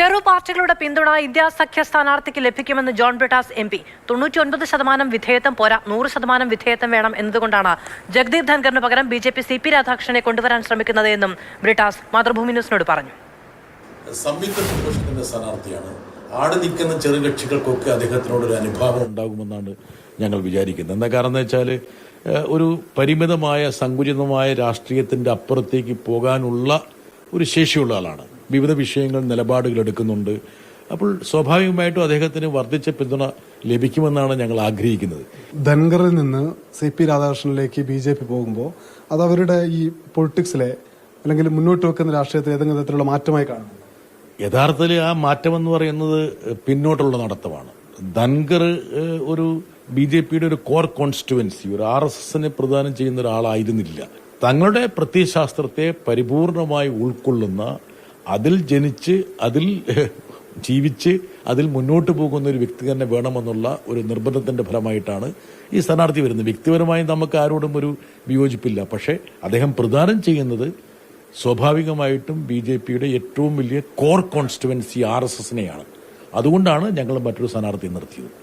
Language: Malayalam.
ചെറു പാർട്ടികളുടെ പിന്തുണ ഇന്ത്യ സഖ്യ സ്ഥാനാർത്ഥിക്ക് ലഭിക്കുമെന്ന് ജോൺ ബ്രിട്ടാസ് MP. 99% വിധേയത്വം പോരാ, 100% വിധേയത്വം വേണം എന്നതുകൊണ്ടാണ് ജഗ്ദീപ് ധൻഖറിന് പകരം BJP CP രാധാകൃഷ്ണനെ കൊണ്ടുവരാൻ ശ്രമിക്കുന്നത് എന്നും ബ്രിട്ടാസ് മാതൃഭൂമി ന്യൂസിനോട് പറഞ്ഞു. സംയുക്ത പ്രതിപക്ഷത്തിന്റെ സ്ഥാനാർത്ഥിയാണ്. ആട് നിൽക്കുന്ന ചെറു കക്ഷികൾക്കൊക്കെ അദ്ദേഹത്തിനോടൊരു അനുഭാവം ഉണ്ടാകുമെന്നാണ് ഞങ്ങൾ വിചാരിക്കുന്നത്. എന്താ കാരണം എന്ന് വെച്ചാൽ ഒരു പരിമിതമായ സങ്കുചിതമായ രാഷ്ട്രീയത്തിന്റെ അപ്പുറത്തേക്ക് പോകാനുള്ള ഒരു ശേഷിയുള്ള ആളാണ്. വിവിധ വിഷയങ്ങൾ നിലപാടുകൾ എടുക്കുന്നുണ്ട്. അപ്പോൾ സ്വാഭാവികമായിട്ടും അദ്ദേഹത്തിന് വർദ്ധിച്ച പിന്തുണ ലഭിക്കുമെന്നാണ് ഞങ്ങൾ ആഗ്രഹിക്കുന്നത്. ധൻഖറിൽ നിന്ന് CP രാധാകൃഷ്ണനിലേക്ക് BJP പോകുമ്പോൾ അത് അവരുടെ ഈ പൊളിറ്റിക്സിലെ അല്ലെങ്കിൽ മുന്നോട്ട് വെക്കുന്ന രാഷ്ട്രീയത്തിൽ ഏതെങ്കിലും തരത്തിലുള്ള മാറ്റമായി കാണുന്നു. യഥാർത്ഥത്തിൽ ആ മാറ്റം എന്ന് പറയുന്നത് പിന്നോട്ടുള്ള നടത്തമാണ്. ധൻഖർ ഒരു BJPയുടെ ഒരു കോർ കോൺസ്റ്റിറ്റുവൻസി, ഒരു RSSനെ പ്രദാനം ചെയ്യുന്ന ഒരാളായിരുന്നില്ല. തങ്ങളുടെ പ്രത്യയശാസ്ത്രത്തെ പരിപൂർണമായി ഉൾക്കൊള്ളുന്ന, അതിൽ ജനിച്ച് അതിൽ ജീവിച്ച് അതിൽ മുന്നോട്ട് പോകുന്ന ഒരു വ്യക്തി തന്നെ വേണമെന്നുള്ള ഒരു നിർബന്ധത്തിന്റെ ഫലമായിട്ടാണ് ഈ സ്ഥാനാർത്ഥി വരുന്നത്. വ്യക്തിപരമായി നമുക്ക് ആരോടും ഒരു വിയോജിപ്പില്ല. പക്ഷേ അദ്ദേഹം പ്രദാനം ചെയ്യുന്നത് സ്വാഭാവികമായിട്ടും BJPയുടെ ഏറ്റവും വലിയ കോർ കോൺസ്റ്റിറ്റുവൻസി RSSനെയാണ്. അതുകൊണ്ടാണ് ഞങ്ങൾ മറ്റൊരു സ്ഥാനാർത്ഥി നിർത്തിയത്.